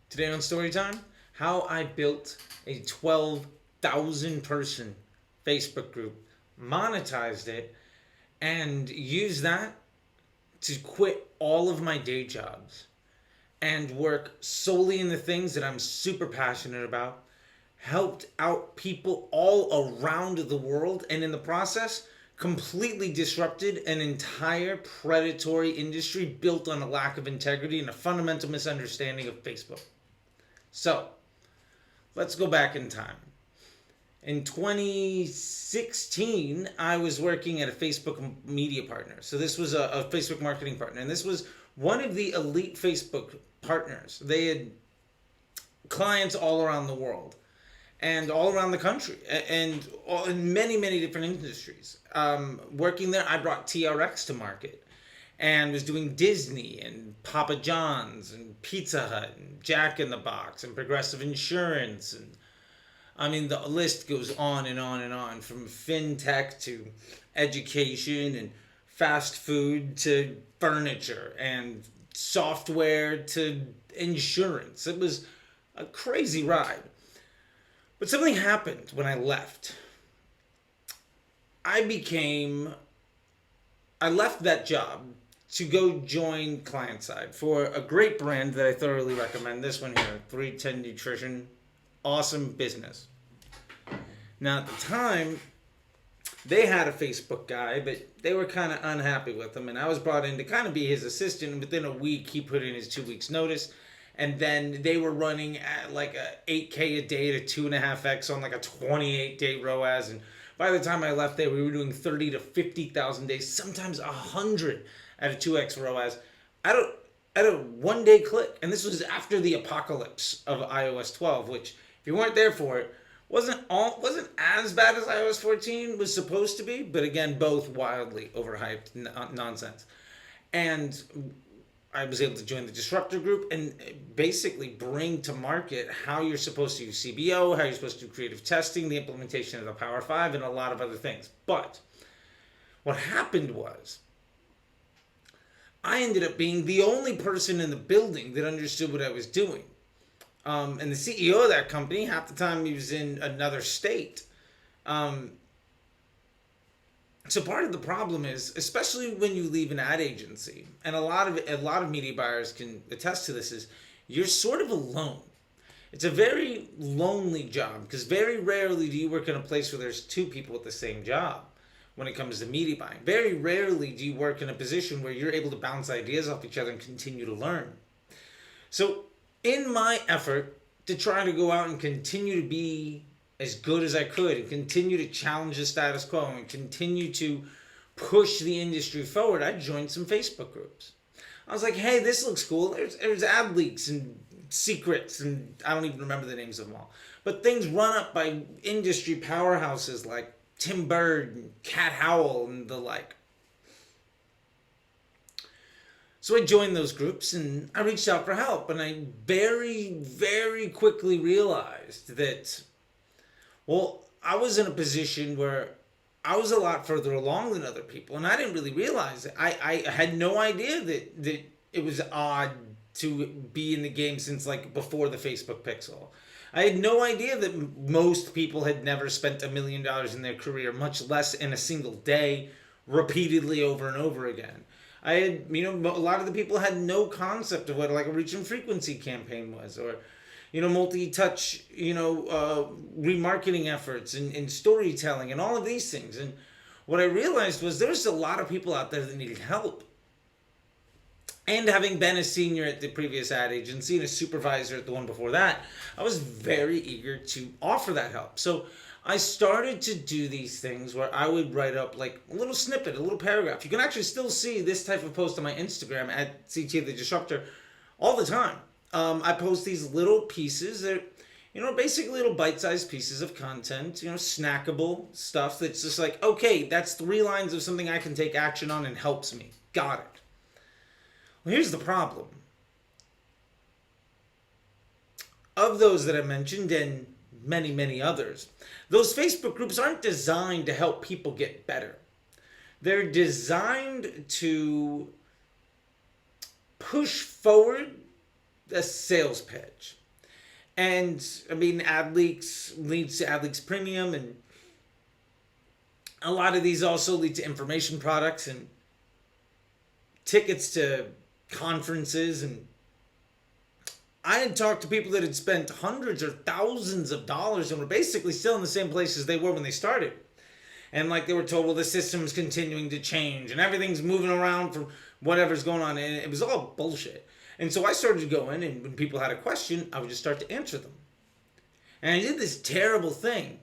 Today on Storytime, how I built a 12,000 person Facebook group, monetized it, and used that to quit all of my day jobs and work solely in the things that I'm super passionate about, helped out people all around the world, and in the process, completely disrupted an entire predatory industry built on a lack of integrity and a fundamental misunderstanding of Facebook. So, let's go back in time. In 2016, I was working at a Facebook media partner. So this was a Facebook marketing partner. And this was one of the elite Facebook partners. They had clients all around the world and all around the country and in many, many different industries. Working there, I brought TRX to market and was doing Disney and Papa John's and Pizza Hut and Jack in the Box and Progressive Insurance. And I mean, the list goes on and on and on, from fintech to education and fast food to furniture and software to insurance. It was a crazy ride. But something happened when I left. I became, I left that job to go join client side for a great brand that I thoroughly recommend. This one here, 310 Nutrition. Awesome business. Now, at the time, they had a Facebook guy, but they were kind of unhappy with him. And I was brought in to kind of be his assistant. And within a week, he put in his 2 weeks notice. And then they were running at like a 8K a day to 2.5x on like a 28-day ROAS. And by the time I left there, we were doing 30 to 50,000 days, sometimes 100 at a 2x ROAS. I at a 1 day click. And this was after the apocalypse of iOS 12, which, if you weren't there for it, wasn't as bad as iOS 14 was supposed to be, but again, both wildly overhyped nonsense. And I was able to join the disruptor group and basically bring to market how you're supposed to use CBO, how you're supposed to do creative testing, the implementation of the Power 5, and a lot of other things. But what happened was I ended up being the only person in the building that understood what I was doing. And the CEO of that company, half the time he was in another state. So part of the problem is, especially when you leave an ad agency, and a lot of media buyers can attest to this, is you're sort of alone. It's a very lonely job because very rarely do you work in a place where there's two people with the same job when it comes to media buying. Very rarely do you work in a position where you're able to bounce ideas off each other and continue to learn. So in my effort to try to go out and continue to be as good as I could and continue to challenge the status quo and continue to push the industry forward, I joined some Facebook groups. I was like, hey, this looks cool. There's ad leaks and secrets, and I don't even remember the names of them all. But things run up by industry powerhouses like Tim Bird and Cat Howell and the like. So I joined those groups and I reached out for help. And I very, very quickly realized that, well, I was in a position where I was a lot further along than other people. And I didn't really realize it. I had no idea that it was odd to be in the game since like before the Facebook Pixel. I had no idea that most people had never spent $1 million in their career, much less in a single day, repeatedly over and over again. I had, a lot of the people had no concept of what like a reach and frequency campaign was, or, multi-touch, remarketing efforts and storytelling and all of these things. And what I realized was there's a lot of people out there that needed help. And having been a senior at the previous ad agency and a supervisor at the one before that, I was very eager to offer that help. So I started to do these things where I would write up like a little snippet, a little paragraph. You can actually still see this type of post on my Instagram at CT the Disruptor all the time. I post these little pieces that, basically little bite-sized pieces of content, snackable stuff that's just like, okay, that's 3 lines of something I can take action on and helps me. Got it. Well, here's the problem. Of those that I mentioned and many, many others, those Facebook groups aren't designed to help people get better. They're designed to push forward a sales pitch. And I mean, ad leaks leads to ad leaks premium, and a lot of these also lead to information products and tickets to conferences. And I had talked to people that had spent hundreds or thousands of dollars and were basically still in the same places they were when they started. And like they were told, well, the system's continuing to change and everything's moving around from whatever's going on. And it was all bullshit. And so I started to go in, and when people had a question, I would just start to answer them. And I did this terrible thing.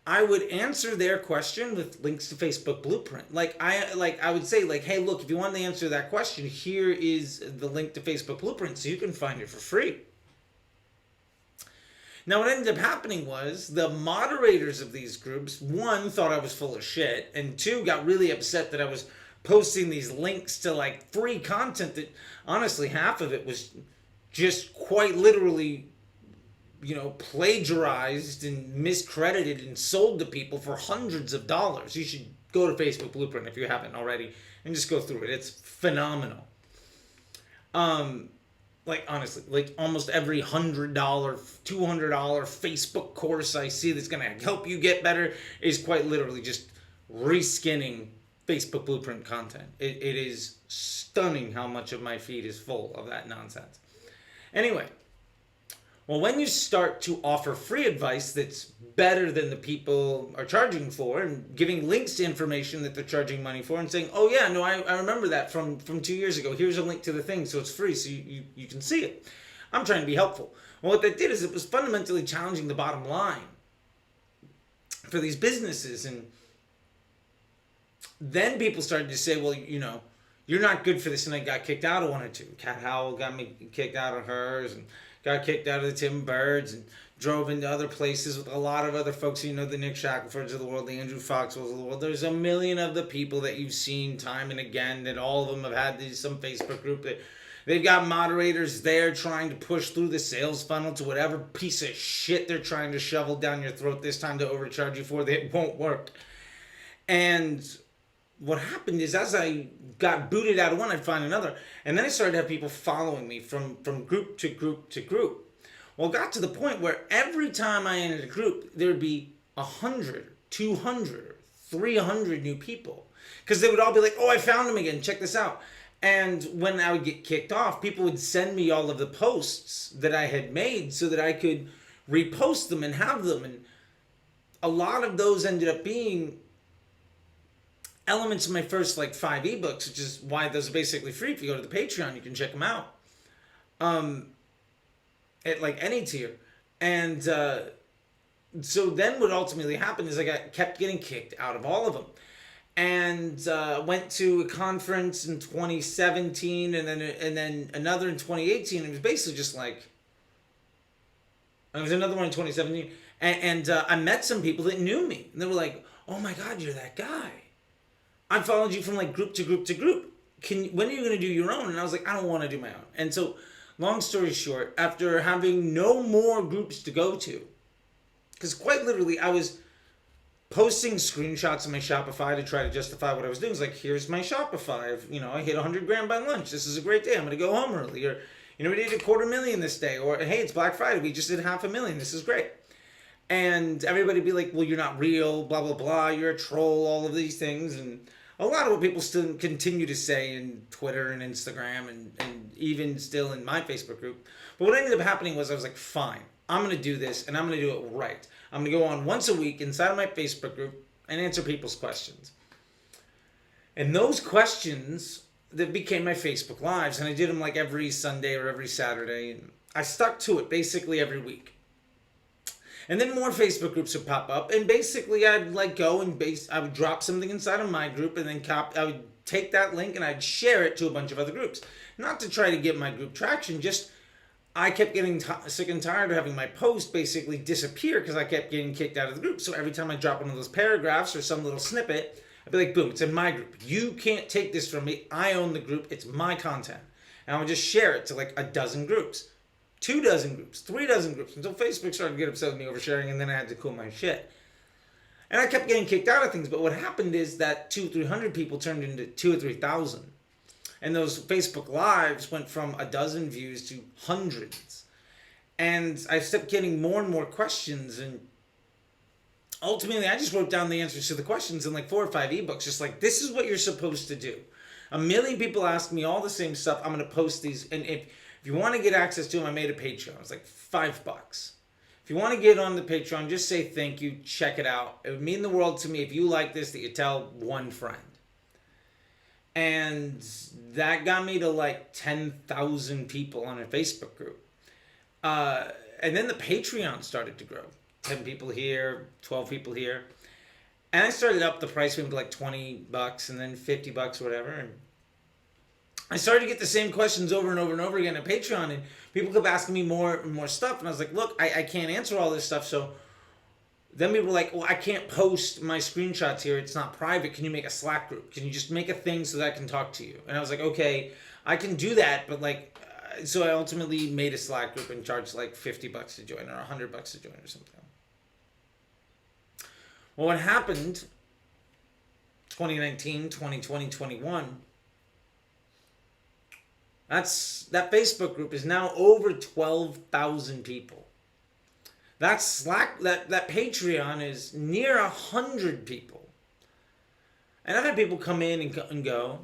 I would answer their question with links to Facebook Blueprint. I would say, like, hey, look, if you want to answer that question, here is the link to Facebook Blueprint so you can find it for free. Now, what ended up happening was the moderators of these groups, one, thought I was full of shit, and two, got really upset that I was posting these links to like free content that honestly half of it was just quite literally, plagiarized and miscredited and sold to people for hundreds of dollars. You should go to Facebook Blueprint if you haven't already and just go through it. It's phenomenal. Honestly, like almost every $100, $200 Facebook course I see that's going to help you get better is quite literally just reskinning Facebook Blueprint content. It is stunning how much of my feed is full of that nonsense. Anyway, well, when you start to offer free advice that's better than the people are charging for, and giving links to information that they're charging money for, and saying, oh yeah, no, I remember that from 2 years ago. Here's a link to the thing, so it's free, so you can see it. I'm trying to be helpful. Well, what that did is it was fundamentally challenging the bottom line for these businesses. And then people started to say, well, you're not good for this, and I got kicked out of one or two. Cat Howell got me kicked out of hers, and got kicked out of the Tim Birds, and drove into other places with a lot of other folks, the Nick Shacklefords of the world, the Andrew Foxwells of the world. There's a million of the people that you've seen time and again, that all of them have had some Facebook group that they've got moderators there trying to push through the sales funnel to whatever piece of shit they're trying to shovel down your throat this time to overcharge you for. That won't work. And what happened is, as I got booted out of one, I'd find another. And then I started to have people following me from group to group to group. Well, it got to the point where every time I entered a group, there would be 100, 200, 300 new people. Because they would all be like, oh, I found them again, check this out. And when I would get kicked off, people would send me all of the posts that I had made so that I could repost them and have them. And a lot of those ended up being elements of my first 5 ebooks, which is why those are basically free. If you go to the Patreon, you can check them out at any tier. And so then what ultimately happened is I kept getting kicked out of all of them, and went to a conference in 2017, and then another in 2018. It was basically just there was another one in 2017, and I met some people that knew me, and they were like, oh my God, you're that guy. I followed you from group to group to group. When are you going to do your own? And I was like, I don't want to do my own. And so, long story short, after having no more groups to go to, because quite literally I was posting screenshots of my Shopify to try to justify what I was doing. It's like, here's my Shopify. I hit 100 grand by lunch. This is a great day. I'm going to go home early. Or, we did $250,000 this day. Or, hey, it's Black Friday. We just did $500,000. This is great. And everybody would be like, well, you're not real, blah, blah, blah. You're a troll, all of these things. And a lot of what people still continue to say in Twitter and Instagram and even still in my Facebook group. But what ended up happening was I was like, fine, I'm going to do this, and I'm going to do it right. I'm going to go on once a week inside of my Facebook group and answer people's questions. And those questions that became my Facebook Lives, and I did them every Sunday or every Saturday. And I stuck to it basically every week. And then more Facebook groups would pop up, and basically I'd go and I would drop something inside of my group, and then I would take that link and I'd share it to a bunch of other groups. Not to try to get my group traction, just I kept getting sick and tired of having my post basically disappear because I kept getting kicked out of the group. So every time I drop one of those paragraphs or some little snippet, I'd be like, boom, it's in my group. You can't take this from me. I own the group. It's my content. And I would just share it to a dozen groups. 24 groups, 3 groups, until Facebook started to get upset with me over sharing, and then I had to cool my shit. And I kept getting kicked out of things, but what happened is that 200-300 people turned into 2,000 or 3,000. And those Facebook Lives went from a dozen views to hundreds. And I kept getting more and more questions. And ultimately, I just wrote down the answers to the questions in like 4 or 5 ebooks. Just like, this is what you're supposed to do. A million people ask me all the same stuff. I'm going to post these. And if you want to get access to them, I made a Patreon. It was like $5. If you want to get on the Patreon, just say thank you. Check it out. It would mean the world to me if you like this, that you tell one friend. And that got me to like 10,000 people on a Facebook group. And then the Patreon started to grow. 10 people here, 12 people here. And I started up the price maybe like $20 and then $50, whatever. And I started to get the same questions over and over and over again on Patreon. And people kept asking me more and more stuff. And I was like, look, I can't answer all this stuff. So then people were like, well, I can't post my screenshots here. It's not private. Can you make a Slack group? Can you just make a thing so that I can talk to you? And I was like, okay, I can do that. But like, so I ultimately made a Slack group and charged like $50 to join or $100 to join or something. Well, what happened 2019, 2020, 21, that Facebook group is now over 12,000 people. That Slack, that Patreon is near 100 people. And I've had people come in and go.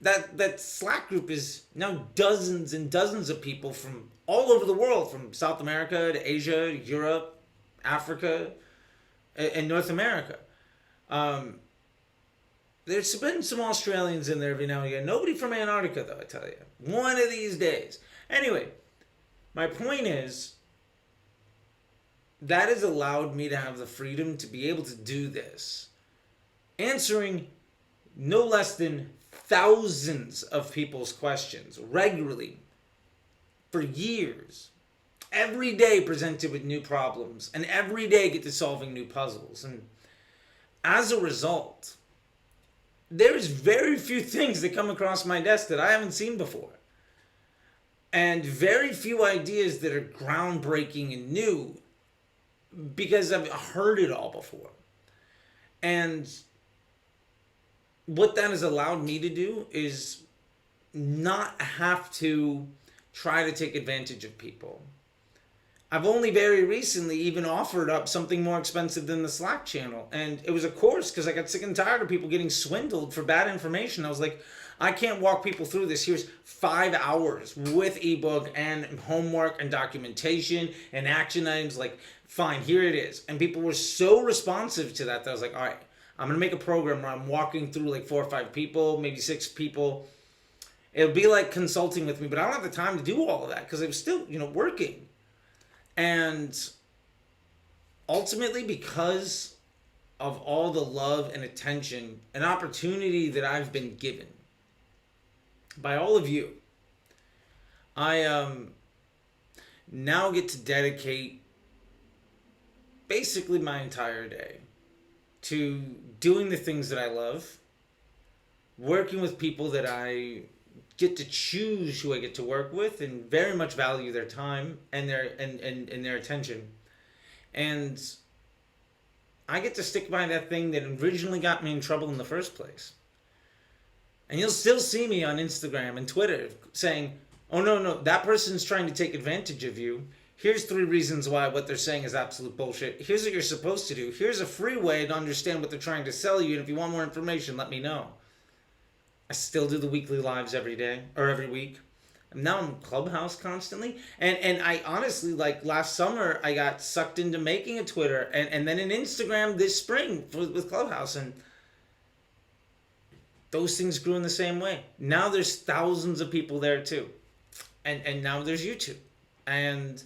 That Slack group is now dozens and dozens of people from all over the world, from South America to Asia, Europe, Africa, and North America. There's been some Australians in there every now and again. Nobody from Antarctica, though, I tell you. One of these days. Anyway, my point is, that has allowed me to have the freedom to be able to do this. Answering no less than thousands of people's questions regularly for years. Every day presented with new problems. And every day get to solving new puzzles. And as a result, there's very few things that come across my desk that I haven't seen before. And very few ideas that are groundbreaking and new, because I've heard it all before. And what that has allowed me to do is not have to try to take advantage of people. I've only very recently even offered up something more expensive than the Slack channel. And it was a course because I got sick and tired of people getting swindled for bad information. I was like, I can't walk people through this. Here's 5 hours with ebook and homework and documentation and action items. Like, fine, here it is. And people were so responsive to that I was like, all right, I'm going to make a program where I'm walking through like 4 or 5 people, maybe 6 people. It'll be like consulting with me, but I don't have the time to do all of that because I was still, working. And ultimately, because of all the love and attention and opportunity that I've been given by all of you, I now get to dedicate basically my entire day to doing the things that I love, working with people that I get to choose who I get to work with and very much value their time and their attention. And I get to stick by that thing that originally got me in trouble in the first place. And you'll still see me on Instagram and Twitter saying, oh no, that person's trying to take advantage of you. Here's 3 reasons why what they're saying is absolute bullshit. Here's what you're supposed to do. Here's a free way to understand what they're trying to sell you. And if you want more information, let me know. I still do the weekly lives every day or every week. And now I'm Clubhouse constantly. And I honestly, like last summer, I got sucked into making a Twitter and then an Instagram this spring with Clubhouse. And those things grew in the same way. Now there's thousands of people there too. And now there's YouTube. And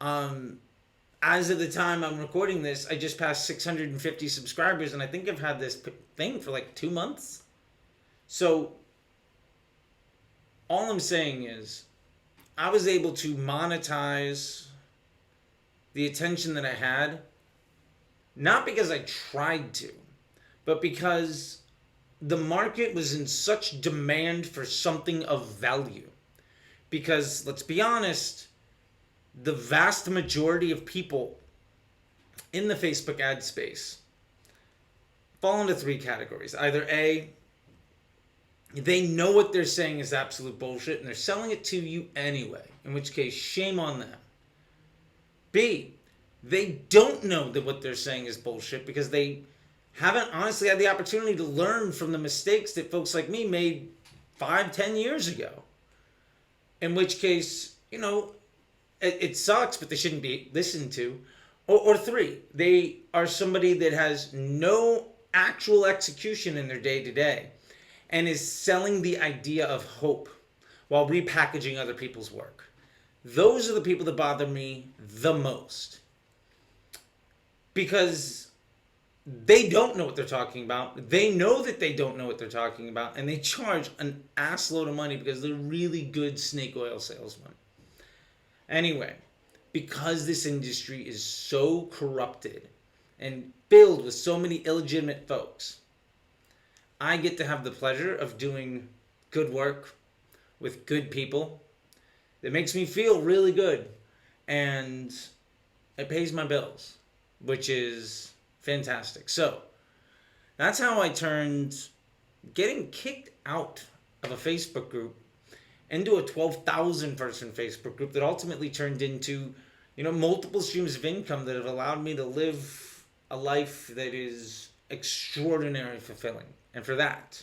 as of the time I'm recording this, I just passed 650 subscribers. And I think I've had this thing for like 2 months. So all I'm saying is I was able to monetize the attention that I had, not because I tried to, but because the market was in such demand for something of value. Because let's be honest, the vast majority of people in the Facebook ad space fall into 3 categories. Either A, they know what they're saying is absolute bullshit and they're selling it to you anyway, in which case, shame on them. B, they don't know that what they're saying is bullshit because they haven't honestly had the opportunity to learn from the mistakes that folks like me made 5, 10 years ago. In which case, it sucks, but they shouldn't be listened to. Or three, they are somebody that has no actual execution in their day to day and is selling the idea of hope while repackaging other people's work. Those are the people that bother me the most. Because they don't know what they're talking about. They know that they don't know what they're talking about. And they charge an ass load of money because they're really good snake oil salesmen. Anyway, because this industry is so corrupted and filled with so many illegitimate folks, I get to have the pleasure of doing good work with good people that makes me feel really good. And it pays my bills, which is fantastic. So that's how I turned getting kicked out of a Facebook group into a 12,000 person Facebook group that ultimately turned into, multiple streams of income that have allowed me to live a life that is extraordinarily fulfilling. And for that,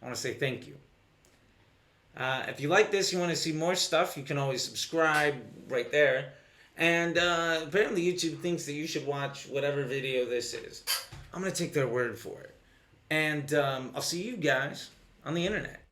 I want to say thank you. If you like this, you want to see more stuff, you can always subscribe right there. And apparently YouTube thinks that you should watch whatever video this is. I'm going to take their word for it. And I'll see you guys on the internet.